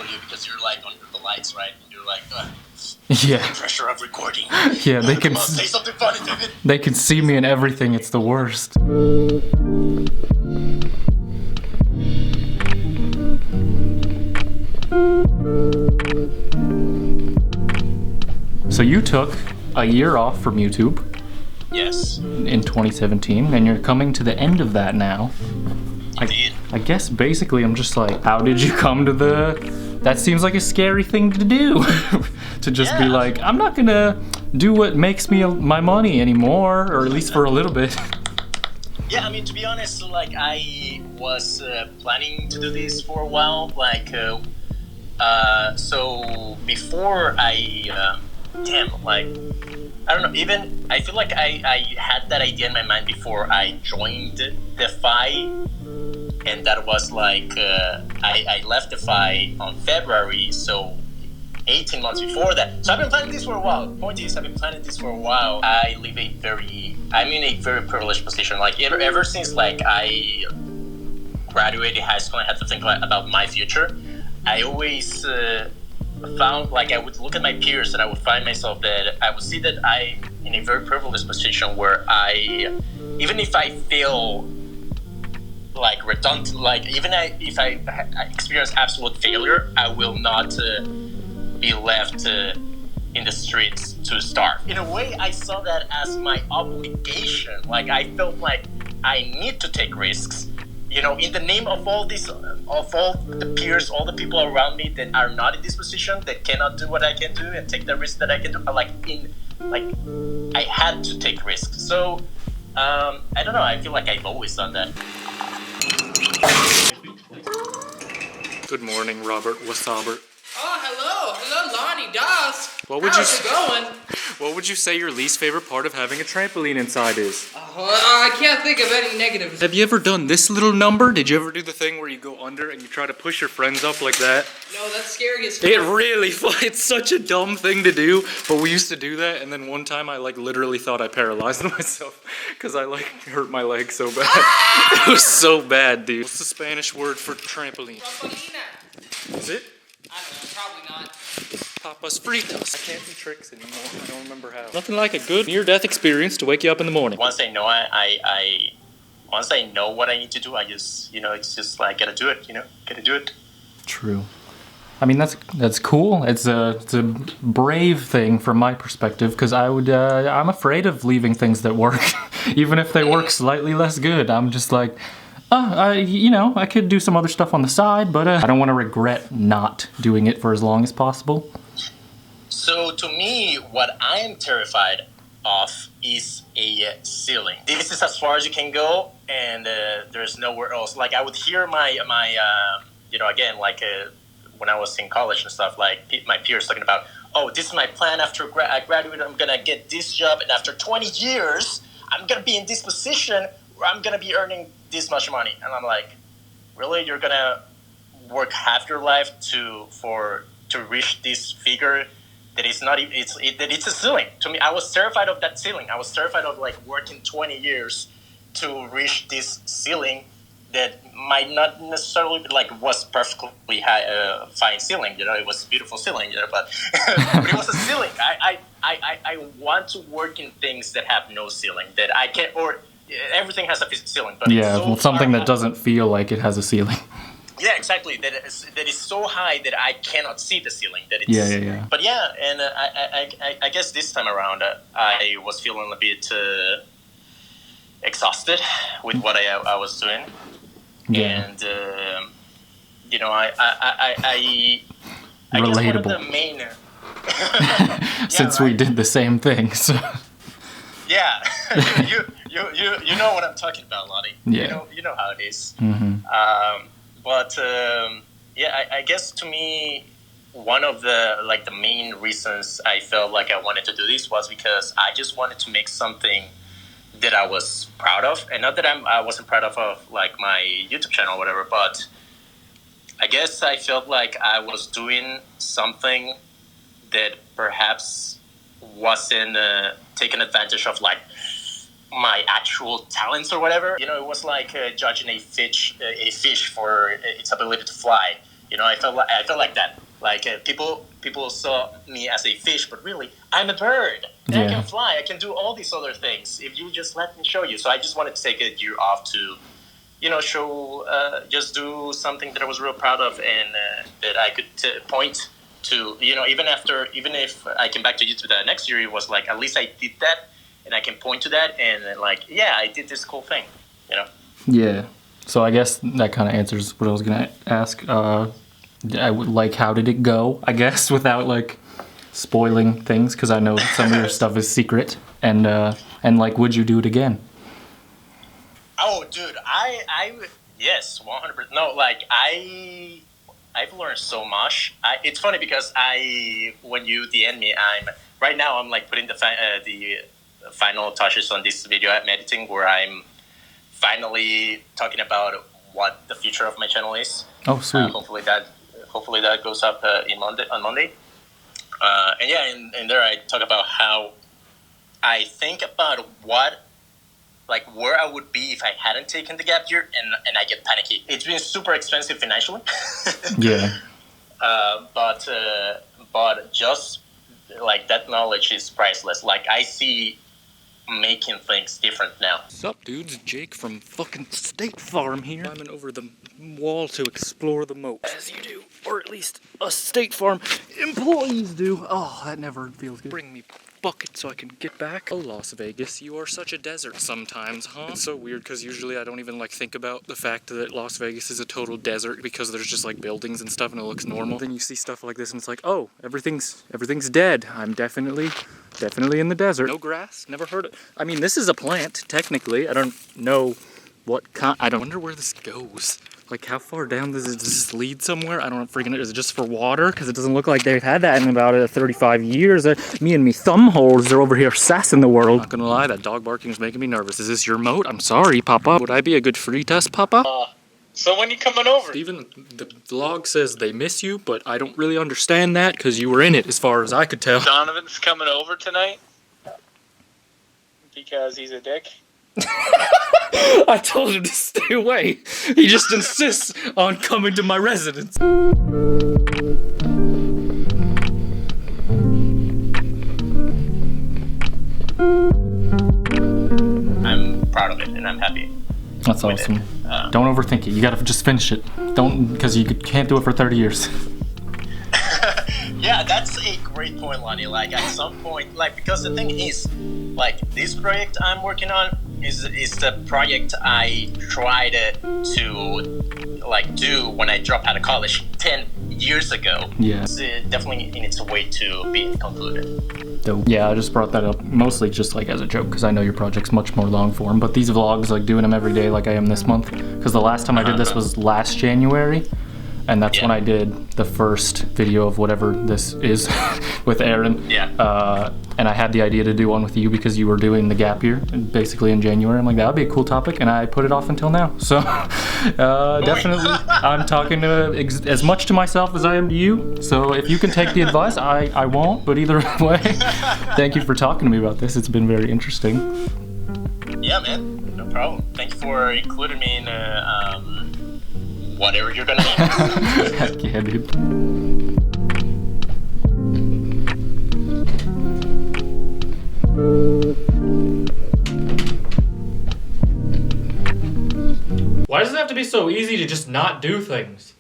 for you because you're like under the lights, right? And you're like, yeah, the pressure of recording. Yeah, they can say something funny, David. They can see me in everything. It's the worst. So you took a year off from YouTube. Yes. In 2017, and you're coming to the end of that now. Indeed. I guess basically I'm just like, how did you come to that seems like a scary thing to do. To just be like, I'm not gonna do what makes me my money anymore, or at least for a little bit. Yeah, I mean, to be honest, like, I was planning to do this for a while, like, so before I, I don't know, even, I feel like I had that idea in my mind before I joined DeFi, and that was like, I left DeFi on February, so 18 months before that. So I've been planning this for a while. The point is, I've been planning this for a while. I'm in a very privileged position. Like, ever since, like, I graduated high school and had to think about my future, I always found, like, I would look at my peers and I would find myself that I would see that I'm in a very privileged position where even if I feel like redundant, like even if I experience absolute failure, I will not be left in the streets to starve. In a way, I saw that as my obligation. Like, I felt like I need to take risks, you know, in the name of all this, of all the peers, all the people around me that are not in this position, that cannot do what I can do and take the risk that I can do. I had to take risks. So, I don't know, I feel like I've always done that. Good morning, Robert Wasabert. Oh, hello, Lonnie, Das. How's it going? What would you say your least favorite part of having a trampoline inside is? I can't think of any negatives. Have you ever done this little number? Did you ever do the thing where you go under and you try to push your friends up like that? No, that's scary as fuck. It's such a dumb thing to do, but we used to do that, and then one time I like literally thought I paralyzed myself because I like hurt my leg so bad. It was so bad, dude. What's the Spanish word for trampoline? Trampolina. Is it? I don't know, probably not. Papas fritos. I can't do tricks anymore. I don't remember how. Nothing like a good near-death experience to wake you up in the morning. Once I know once I know what I need to do, I just, you know, it's just like, gotta do it, you know, gotta do it. True. I mean, that's cool. It's a brave thing from my perspective, because I'm afraid of leaving things that work, even if they work slightly less good. I'm just like, I could do some other stuff on the side, but I don't want to regret not doing it for as long as possible. So to me, what I am terrified of is a ceiling. This is as far as you can go, and there's nowhere else. Like, I would hear my again, like when I was in college and stuff, like my peers talking about, oh, this is my plan after I graduate, I'm gonna get this job, and after 20 years, I'm gonna be in this position where I'm gonna be earning this much money. And I'm like, really? You're gonna work half your life to reach this figure that is not even, it's a ceiling. To me, I was terrified of that ceiling. I was terrified of like working 20 years to reach this ceiling that might not necessarily be like, was perfectly high, fine ceiling, you know, it was a beautiful ceiling, you know, but, but it was a ceiling. I want to work in things that have no ceiling, that I can't, or everything has a ceiling, but yeah, it's so something that doesn't feel like it has a ceiling. Yeah, exactly. That is so high that I cannot see the ceiling. That it's, yeah. But yeah, and I guess this time around, I was feeling a bit exhausted with what I was doing. Yeah. And I relatable. guess one of the main since we did the same thing, so yeah, you know what I'm talking about, Lonnie. Yeah, you know how it is. Mm-hmm. But I guess to me, one of the main reasons I felt like I wanted to do this was because I just wanted to make something that I was proud of, and not that I wasn't proud of like my YouTube channel or whatever, but I guess I felt like I was doing something that perhaps wasn't taking advantage of, like my actual talents or whatever. You know, it was like judging a fish for its ability to fly. You know, I felt like that. Like people saw me as a fish, but really, I'm a bird. I can fly. I can do all these other things if you just let me show you. So I just wanted to take a year off to, you know, show, just do something that I was real proud of, and that I could point to. You know, even if I came back to YouTube the next year, it was like at least I did that, and I can point to that, and like, yeah, I did this cool thing. You know. Yeah. So I guess that kind of answers what I was gonna ask. I would like, how did it go? I guess without like spoiling things, because I know some of your stuff is secret. And like, would you do it again? Oh, dude, I yes, 100%. No, like I've learned so much. It's funny because when you DM me, right now I'm like putting the final touches on this video I'm editing, where I'm finally talking about what the future of my channel is. Oh, sweet. Hopefully that goes up on Monday. And yeah, in there I talk about how I think about where I would be if I hadn't taken the gap year, and I get panicky. It's been super expensive financially. Yeah. But just like that knowledge is priceless. Like I see making things different now. Sup, dudes? Jake from fucking State Farm here. Climbing over the wall to explore the moat. As you do, or at least us State Farm employees do. Oh, that never feels good. Bring me bucket so I can get back. Oh, Las Vegas, you are such a desert sometimes, huh? It's so weird because usually I don't even like think about the fact that Las Vegas is a total desert because there's just like buildings and stuff and it looks normal. Then you see stuff like this and it's like, oh, everything's dead. I'm definitely in the desert. No grass, never heard it. I mean, this is a plant, technically. I don't know what kind. I don't wonder where this goes. Like, how far down does this lead somewhere? I don't freaking know. Is it just for water? Because it doesn't look like they've had that in about 35 years. Me and me thumb holes are over here sassing the world. Not gonna lie, that dog barking is making me nervous. Is this your moat? I'm sorry, Papa. Would I be a good free test, Papa? So when you coming over? Steven, the vlog says they miss you, but I don't really understand that because you were in it as far as I could tell. Donovan's coming over tonight? Because he's a dick? I told him to stay away. He just insists on coming to my residence. I'm proud of it and I'm happy. That's awesome. Don't overthink it. You gotta just finish it. Don't, because you can't do it for 30 years. Yeah, that's a great point, Lonnie. Like, at some point, like, because the thing is, like, this project I'm working on is the project I tried to like do when I dropped out of college 10 years ago. Yeah. It's definitely in its way to being concluded. So, yeah, I just brought that up mostly just like as a joke because I know your project's much more long form. But these vlogs, like doing them every day like I am this month, because the last time I did this was last January. And that's when I did the first video of whatever this is with Aaron. Yeah. And I had the idea to do one with you because you were doing the gap year, basically in January. I'm like, that would be a cool topic, and I put it off until now. So definitely, I'm talking as much to myself as I am to you. So if you can take the advice, I won't. But either way, thank you for talking to me about this. It's been very interesting. Yeah, man. No problem. Thank you for including me in whatever you're gonna eat. Heck yeah, dude. Why does it have to be so easy to just not do things?